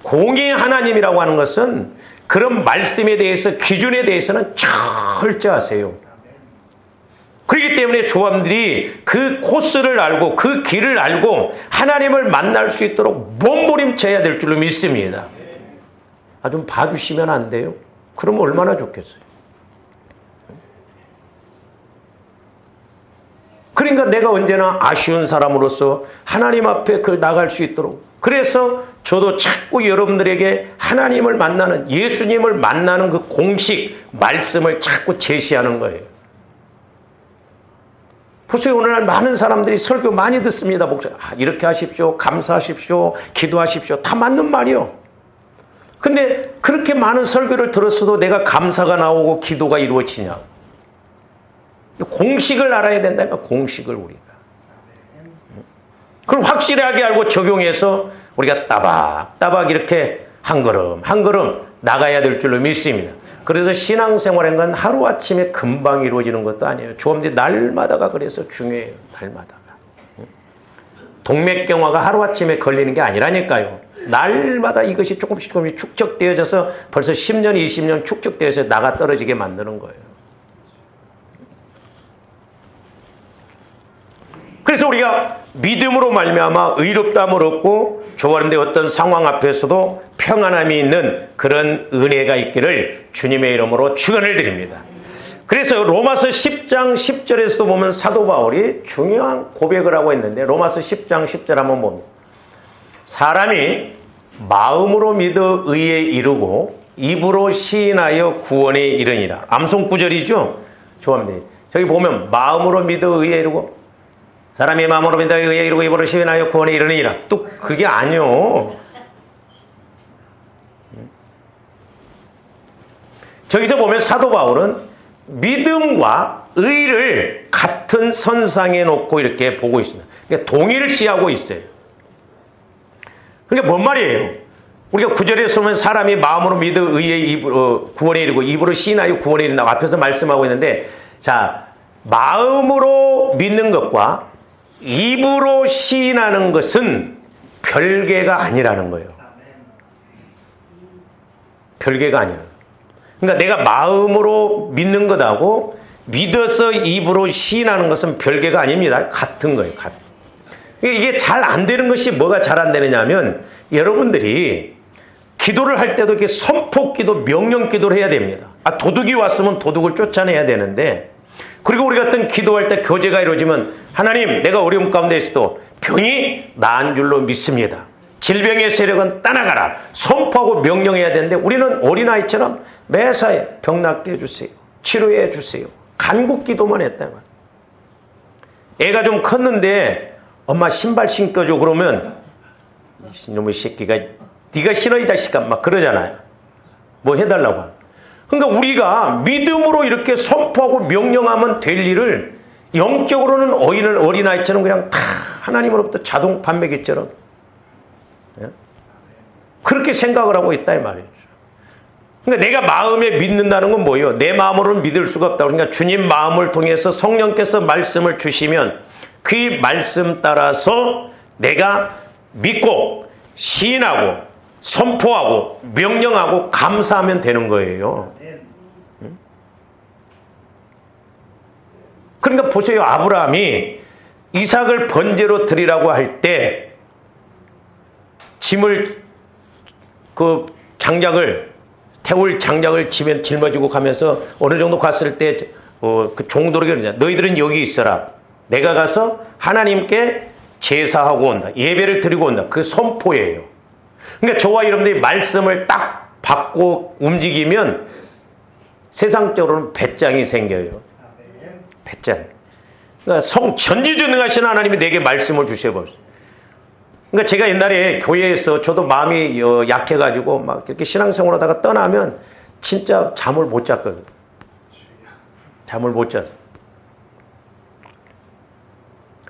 공의 하나님이라고 하는 것은 그런 말씀에 대해서 기준에 대해서는 철저하세요. 그렇기 때문에 조함들이 그 코스를 알고 그 길을 알고 하나님을 만날 수 있도록 몸부림쳐야 될 줄로 믿습니다. 좀 봐주시면 안 돼요? 그러면 얼마나 좋겠어요. 그러니까 내가 언제나 아쉬운 사람으로서 하나님 앞에 나갈 수 있도록, 그래서 저도 자꾸 여러분들에게 하나님을 만나는, 예수님을 만나는 그 공식 말씀을 자꾸 제시하는 거예요. 보세요. 오늘날 많은 사람들이 설교 많이 듣습니다. 목사, 이렇게 하십시오. 감사하십시오. 기도하십시오. 다 맞는 말이요. 근데 그렇게 많은 설교를 들었어도 내가 감사가 나오고 기도가 이루어지냐? 공식을 알아야 된다니까, 공식을 우리가. 그걸 확실하게 알고 적용해서 우리가 따박 이렇게 한 걸음 나가야 될 줄로 믿습니다. 그래서 신앙생활인 건 하루아침에 금방 이루어지는 것도 아니에요. 조금씩 날마다가 그래서 중요해요. 날마다가. 동맥경화가 하루아침에 걸리는 게 아니라니까요. 날마다 이것이 조금씩 축적되어져서 벌써 10년, 20년 축적되어서 나가 떨어지게 만드는 거예요. 그래서 우리가 믿음으로 말미암아 의롭다함을 얻고 좋아하는데 어떤 상황 앞에서도 평안함이 있는 그런 은혜가 있기를 주님의 이름으로 축원을 드립니다. 그래서 로마서 10장 10절에서도 보면 사도 바울이 중요한 고백을 하고 있는데, 로마서 10장 10절 한번 봅니다. 사람이 마음으로 믿어 의에 이르고 입으로 시인하여 구원에 이르니라. 암송 구절이죠. 좋아합니다. 저기 보면 마음으로 믿어 의에 이르고, 사람이 마음으로 믿어 의에 이르고 입으로 시인하여 구원에 이르니라. 또 그게 아니요. 저기서 보면 사도 바울은 믿음과 의를 같은 선상에 놓고 이렇게 보고 있습니다. 그러니까 동일시하고 있어요. 그러니까 뭔 말이에요? 우리가 9절에서 보면 사람이 마음으로 믿어 의에 구원에 이르고 입으로 시인하여 구원에 이른다고 앞에서 말씀하고 있는데, 자, 마음으로 믿는 것과 입으로 시인하는 것은 별개가 아니라는 거예요. 별개가 아니에요. 그러니까 내가 마음으로 믿는 것하고 믿어서 입으로 시인하는 것은 별개가 아닙니다. 같은 거예요. 이게 잘 안 되는 것이 뭐가 잘 안 되느냐 하면, 여러분들이 기도를 할 때도 이렇게 선포기도, 명령기도를 해야 됩니다. 도둑이 왔으면 도둑을 쫓아내야 되는데, 그리고 우리가 어떤 기도할 때 교제가 이루어지면 하나님, 내가 어려움 가운데 있어도 병이 나은 줄로 믿습니다. 질병의 세력은 떠나가라. 선포하고 명령해야 되는데, 우리는 어린아이처럼 매사에 병 낫게 해주세요. 치료해 주세요. 간구 기도만 했다는 거예요. 애가 좀 컸는데 엄마 신발 신겨줘 그러면 이놈의 새끼가 네가 신어 이 자식아 막 그러잖아요. 뭐 해달라고. 그러니까 우리가 믿음으로 이렇게 선포하고 명령하면 될 일을 영적으로는 어린아이처럼 그냥 다 하나님으로부터 자동 판매기처럼 그렇게 생각을 하고 있다 이 말이죠. 그러니까 내가 마음에 믿는다는 건 뭐예요? 내 마음으로는 믿을 수가 없다. 그러니까 주님 마음을 통해서 성령께서 말씀을 주시면 그 말씀 따라서 내가 믿고 시인하고 선포하고 명령하고 감사하면 되는 거예요. 그러니까 보세요. 아브라함이 이삭을 번제로 드리라고 할 때 짐을 태울 장작을 집에 짊어지고 가면서 어느 정도 갔을 때 그 종들에게 그러잖아요. 너희들은 여기 있어라. 내가 가서 하나님께 제사하고 온다. 예배를 드리고 온다. 그 선포예요. 그러니까 저와 여러분들이 말씀을 딱 받고 움직이면 세상적으로는 배짱이 생겨요. 배짱. 그러니까 전지전능하신 하나님이 내게 말씀을 주셔버렸어요. 그러니까 제가 옛날에 교회에서 저도 마음이 약해가지고 막 이렇게 신앙생활하다가 떠나면 진짜 잠을 못 잤거든요. 잠을 못 잤어.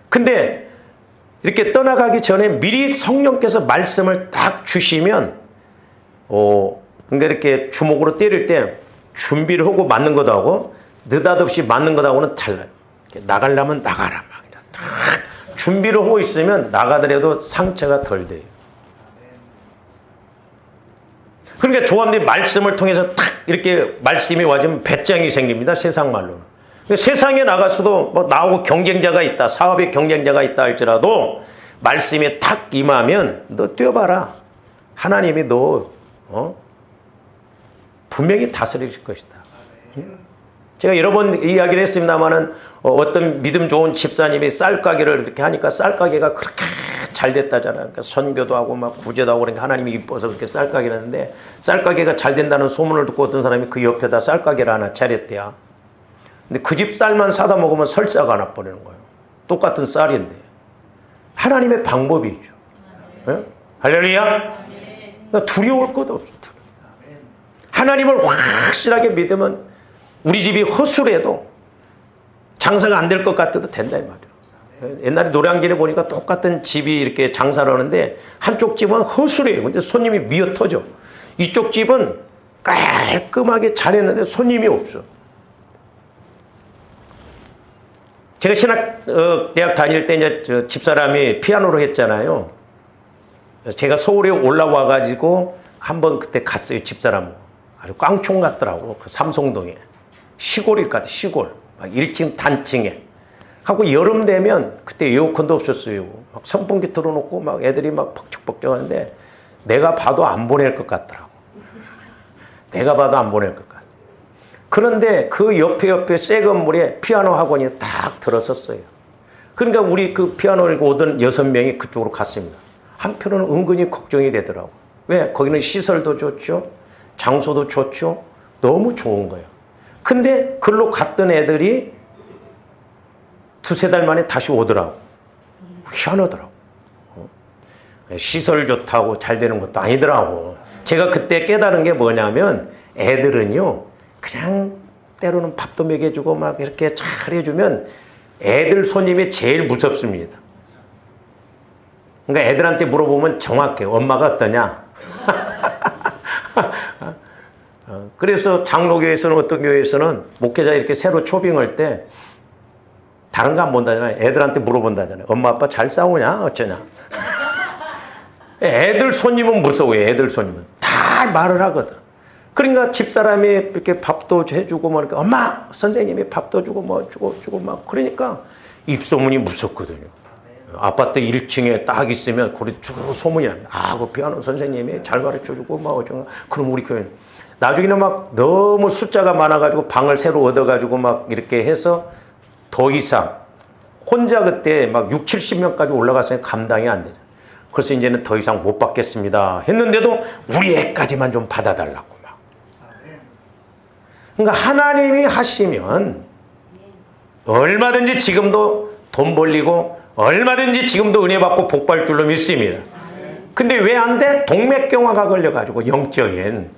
근데 이렇게 떠나가기 전에 미리 성령께서 말씀을 딱 주시면, 그러니까 이렇게 주먹으로 때릴 때 준비를 하고 맞는 것도 하고 느닷없이 맞는 것하고는 달라요. 나가려면 나가라. 막 그냥 딱 준비를 하고 있으면 나가더라도 상처가 덜 돼요. 그러니까 조합들이 말씀을 통해서 탁 이렇게 말씀이 와주면 배짱이 생깁니다. 세상 말로는. 세상에 나가서도 뭐 나하고 경쟁자가 있다. 사업에 경쟁자가 있다 할지라도 말씀이 탁 임하면 너 뛰어봐라. 하나님이 너 분명히 다스리실 것이다. 제가 여러 번 이야기를 했습니다마는 어떤 믿음 좋은 집사님이 쌀가게를 이렇게 하니까 쌀가게가 그렇게 잘 됐다잖아요. 그러니까 선교도 하고 막 구제도 하고 그러니까 하나님이 이뻐서 그렇게 쌀가게를 했는데 쌀가게가 잘 된다는 소문을 듣고 어떤 사람이 그 옆에다 쌀가게를 하나 차렸대요. 근데 그 집 쌀만 사다 먹으면 설사가 나버리는 거예요. 똑같은 쌀인데. 하나님의 방법이죠. 네? 할렐루야. 그러니까 두려울 것도 없어요. 하나님을 확실하게 믿으면 우리 집이 허술해도 장사가 안 될 것 같아도 된다 이 말이에요. 옛날에 노량진에 보니까 똑같은 집이 이렇게 장사를 하는데 한쪽 집은 허술해요. 근데 손님이 미어 터져. 이쪽 집은 깔끔하게 잘했는데 손님이 없어. 제가 대학 다닐 때 이제 집사람이 피아노를 했잖아요. 제가 서울에 올라와가지고 한번 그때 갔어요. 집사람. 아주 깡총 같더라고. 그 삼성동에. 시골일 것 같아. 시골. 막 1층 단층에. 하고 여름 되면 그때 에어컨도 없었어요. 막 선풍기 틀어놓고 막 애들이 막 벅적벅적 하는데 내가 봐도 안 보낼 것 같더라고. 내가 봐도 안 보낼 것 같아. 그런데 그 옆에 새 건물에 피아노 학원이 딱 들어섰어요. 그러니까 우리 그 피아노를 오던 6명이 그쪽으로 갔습니다. 한편으로는 은근히 걱정이 되더라고. 왜? 거기는 시설도 좋죠. 장소도 좋죠. 너무 좋은 거예요. 근데 글로 갔던 애들이 2-3달 만에 다시 오더라고. 희한하더라고. 시설 좋다고 잘 되는 것도 아니더라고. 제가 그때 깨달은 게 뭐냐면 애들은요 그냥 때로는 밥도 먹여주고 막 이렇게 잘 해주면 애들 손님이 제일 무섭습니다. 그러니까 애들한테 물어보면 정확해. 엄마가 어떠냐? 그래서 장로교에서는 어떤 교회에서는 목회자 이렇게 새로 초빙할 때 다른 거 안 본다잖아요. 애들한테 물어본다잖아요. 엄마 아빠 잘 싸우냐? 어쩌냐? 애들 손님은 무서워요. 애들 손님은 다 말을 하거든. 그러니까 집사람이 이렇게 밥도 해주고 뭐 이렇게 엄마 선생님이 밥도 주고 뭐 주고 막 그러니까 입소문이 무섭거든요. 아파트 1층에 딱 있으면 거기 쭉 소문이 납니다. 그 피아노 선생님이 잘 가르쳐주고 막 어쩌나. 그럼 우리 교회는 나중에는 막 너무 숫자가 많아가지고 방을 새로 얻어가지고 막 이렇게 해서 더 이상 혼자 그때 막 60-70명까지 올라갔으니 감당이 안 되죠. 그래서 이제는 더 이상 못 받겠습니다 했는데도 우리 애까지만 좀 받아달라고 막. 그러니까 하나님이 하시면 얼마든지 지금도 돈 벌리고 얼마든지 지금도 은혜 받고 복 받을 줄로 믿습니다. 근데 왜 안 돼? 동맥경화가 걸려가지고 영적인.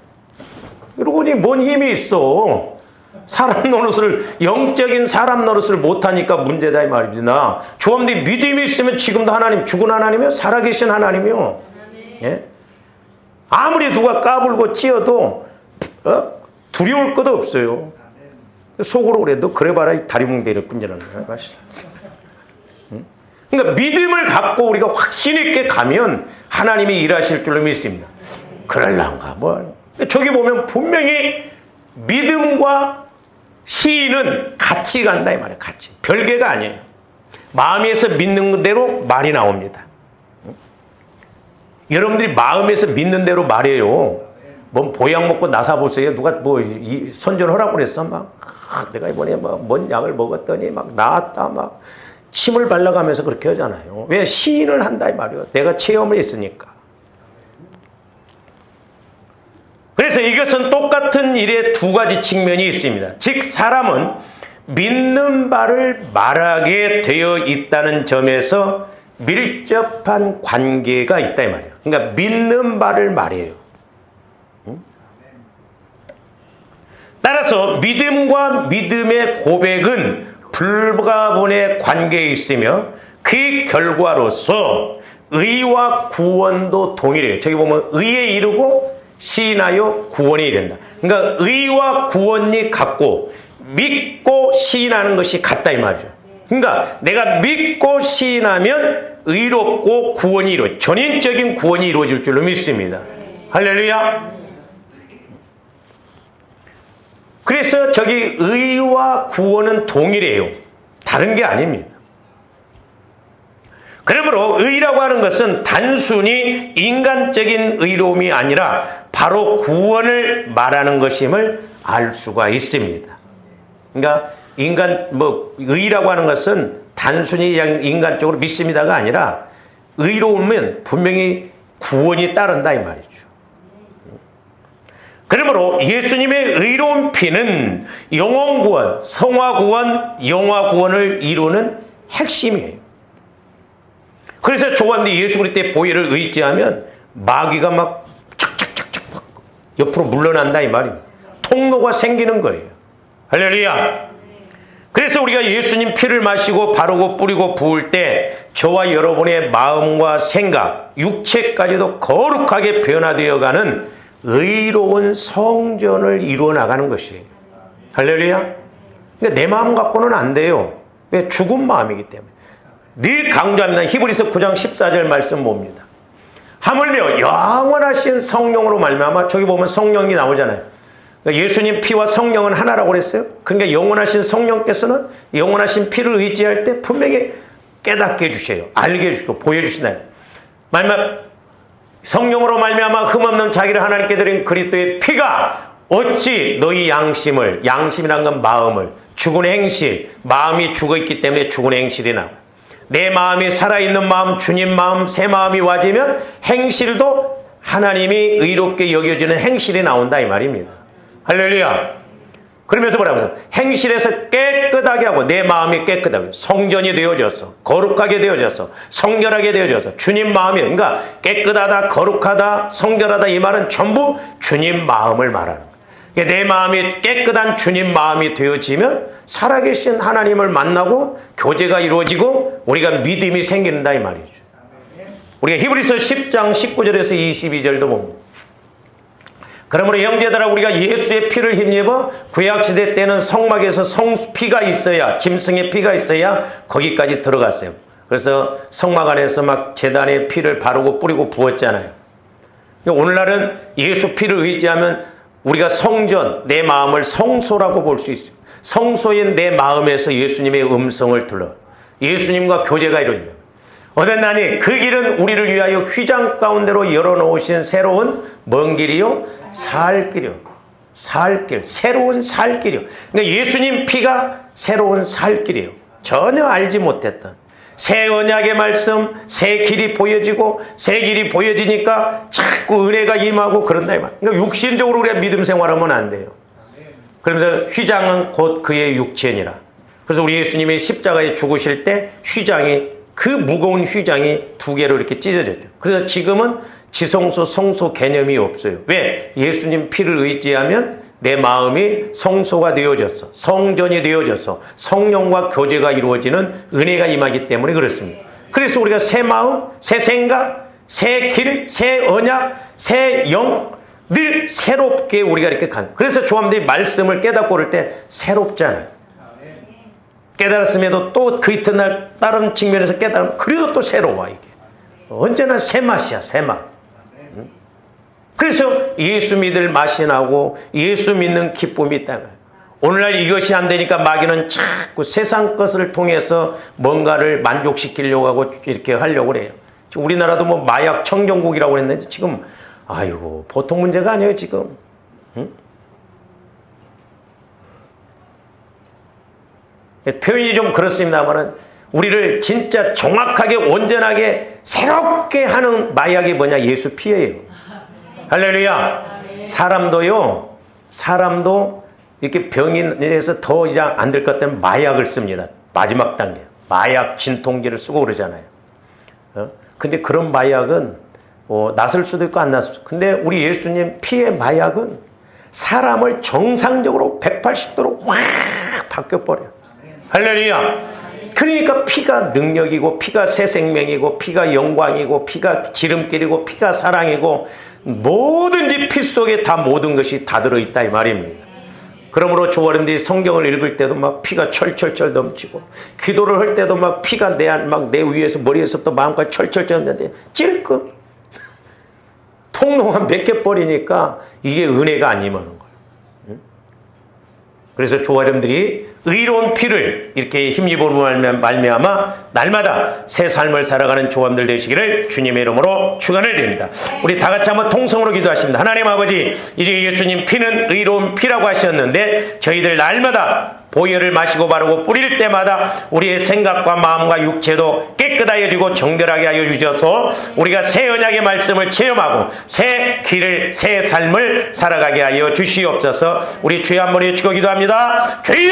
그러고 뭔 힘이 있어. 사람 노릇을 영적인 사람 노릇을 못하니까 문제다 이 말입니다. 조합들이 믿음이 있으면 지금도 하나님 죽은 하나님이요 살아계신 하나님이요. 예? 아무리 누가 까불고 찌어도 두려울 것도 없어요. 속으로 그래. 너 그래봐라 이 다리뭉대를 끈질하는 거야. 그러니까 믿음을 갖고 우리가 확신 있게 가면 하나님이 일하실 줄로 믿습니다. 그럴란가 뭐. 저기 보면 분명히 믿음과 시인은 같이 간다 이 말이에요. 같이. 별개가 아니에요. 마음에서 믿는 대로 말이 나옵니다. 여러분들이 마음에서 믿는 대로 말해요. 뭔 보약 먹고 나사 보세요. 누가 뭐 선전 하라고 그랬어. 막 내가 이번에 뭔 약을 먹었더니 막 나았다 막 침을 발라가면서 그렇게 하잖아요. 왜? 시인을 한다 이 말이에요. 내가 체험을 했으니까. 그래서 이것은 똑같은 일의 두 가지 측면이 있습니다. 즉 사람은 믿는 바를 말하게 되어 있다는 점에서 밀접한 관계가 있다 이 말이에요. 그러니까 믿는 바를 말해요. 따라서 믿음과 믿음의 고백은 불가분의 관계에 있으며 그 결과로서 의와 구원도 동일해요. 저기 보면 의에 이르고 시인하여 구원에 이른다. 그러니까 의와 구원이 같고 믿고 시인하는 것이 같다 이 말이죠. 그러니까 내가 믿고 시인하면 의롭고 구원이 이루어져 전인적인 구원이 이루어질 줄로 믿습니다. 할렐루야. 그래서 저기 의와 구원은 동일해요. 다른 게 아닙니다. 그러므로 의라고 하는 것은 단순히 인간적인 의로움이 아니라 바로 구원을 말하는 것임을 알 수가 있습니다. 그러니까 의라고 하는 것은 단순히 그냥 인간적으로 믿습니다가 아니라 의로우면 분명히 구원이 따른다 이 말이죠. 그러므로 예수님의 의로운 피는 영혼구원, 성화구원, 영화구원을 이루는 핵심이에요. 그래서 조한데 예수 그리스도의 보혈을 의지하면 마귀가 막 착착착착 막 옆으로 물러난다 이 말입니다. 통로가 생기는 거예요. 할렐루야. 그래서 우리가 예수님 피를 마시고 바르고 뿌리고 부을 때 저와 여러분의 마음과 생각, 육체까지도 거룩하게 변화되어가는 의로운 성전을 이루어 나가는 것이에요. 할렐루야. 그러니까 내 마음 갖고는 안 돼요. 왜? 죽은 마음이기 때문에. 늘 강조합니다. 히브리서 9장 14절 말씀 봅니다. 하물며 영원하신 성령으로 말미암아 저기 보면 성령이 나오잖아요. 그러니까 예수님 피와 성령은 하나라고 그랬어요. 그러니까 영원하신 성령께서는 영원하신 피를 의지할 때 분명히 깨닫게 해주셔요. 알게 해주시고 보여주신다. 성령으로 말미암아 흠없는 자기를 하나님께 드린 그리스도의 피가 어찌 너희 양심이란 건 마음을 죽은 행실, 마음이 죽어있기 때문에 죽은 행실이 나와. 내 마음이 살아있는 마음, 주님 마음, 새 마음이 와지면 행실도 하나님이 의롭게 여겨지는 행실이 나온다 이 말입니다. 할렐루야. 그러면서 뭐라고? 행실에서 깨끗하게 하고 내 마음이 깨끗하고 성전이 되어져서 거룩하게 되어져서 성결하게 되어져서 주님 마음이 그러니까 깨끗하다 거룩하다 성결하다 이 말은 전부 주님 마음을 말하는 거예요. 내 마음이 깨끗한 주님 마음이 되어지면 살아계신 하나님을 만나고 교제가 이루어지고 우리가 믿음이 생긴다 이 말이죠. 우리가 히브리서 10장 19절에서 22절도 봅니다. 그러므로 형제들아 우리가 예수의 피를 힘입어 구약시대 때는 성막에서 피가 있어야 짐승의 피가 있어야 거기까지 들어갔어요. 그래서 성막 안에서 막 제단에 피를 바르고 뿌리고 부었잖아요. 오늘날은 예수 피를 의지하면 우리가 성전, 내 마음을 성소라고 볼 수 있어요. 성소인 내 마음에서 예수님의 음성을 들어 예수님과 교제가 이루어집니다. 어땠나니 그 길은 우리를 위하여 휘장 가운데로 열어놓으신 새로운 먼 길이요 살 길이요 살 길, 새로운 살 길이요. 그러니까 예수님 피가 새로운 살 길이에요. 전혀 알지 못했던 새 언약의 말씀, 새 길이 보여지고 새 길이 보여지니까 자꾸 은혜가 임하고 그런다 이 말. 그러니까 육신적으로 우리가 믿음 생활하면 안 돼요. 그러면서 휘장은 곧 그의 육체니라. 그래서 우리 예수님이 십자가에 죽으실 때 휘장이 그 무거운 휘장이 두 개로 이렇게 찢어졌죠. 그래서 지금은 지성소, 성소 개념이 없어요. 왜? 예수님 피를 의지하면 내 마음이 성소가 되어졌어. 성전이 되어져서 성령과 교제가 이루어지는 은혜가 임하기 때문에 그렇습니다. 그래서 우리가 새 마음, 새 생각, 새 길, 새 언약, 새 영, 늘 새롭게 우리가 이렇게 간. 그래서 조함들이 말씀을 깨닫고 그럴 때 새롭잖아요. 깨달았음에도 또 그 이튿날 다른 측면에서 깨달으면 그래도 또 새로워 이게. 언제나 새 맛이야, 새 맛. 그래서 예수 믿을 맛이 나고 예수 믿는 기쁨이 있다는 거예요. 오늘날 이것이 안 되니까 마귀는 자꾸 세상 것을 통해서 뭔가를 만족시키려고 하고 이렇게 하려고 그래요. 지금 우리나라도 뭐 마약 청정국이라고 그랬는데 지금 아이고 보통 문제가 아니에요 지금. 응? 표현이 좀 그렇습니다만은 우리를 진짜 정확하게 온전하게 새롭게 하는 마약이 뭐냐? 예수 피예요. 할렐루야. 사람도 이렇게 병인에서 더 이상 안 될 것 같으면 마약을 씁니다. 마지막 단계. 마약 진통제를 쓰고 그러잖아요. 근데 그런 마약은 낫을 수도 있고 안 낫을 수도 있고. 근데 우리 예수님 피의 마약은 사람을 정상적으로 180도로 확 바뀌어버려요. 할렐루야. 그러니까 피가 능력이고 피가 새 생명이고 피가 영광이고 피가 지름길이고 피가 사랑이고 뭐든지 피 속에 다 모든 것이 다 들어있다 이 말입니다. 그러므로 조어른들이 성경을 읽을 때도 막 피가 철철철 넘치고 기도를 할 때도 막 피가 내 위에서 머리에서부터 마음까지 철철철 넘치는데 찔끔 통로가 몇 개 버리니까 이게 은혜가 안 임하는 거예요. 그래서 조아름들이 의로운 피를 이렇게 힘입음으로 말미암아 날마다 새 삶을 살아가는 조함들 되시기를 주님의 이름으로 축원을 드립니다. 우리 다 같이 한번 통성으로 기도하십니다. 하나님 아버지, 이제 예수님 피는 의로운 피라고 하셨는데 저희들 날마다 보혈을 마시고 바르고 뿌릴 때마다 우리의 생각과 마음과 육체도 깨끗하여지고 정결하게 하여 주셔서 우리가 새 언약의 말씀을 체험하고 새 길을 새 삶을 살아가게 하여 주시옵소서. 우리 주여 한 번 외치고 기도합니다. 주여!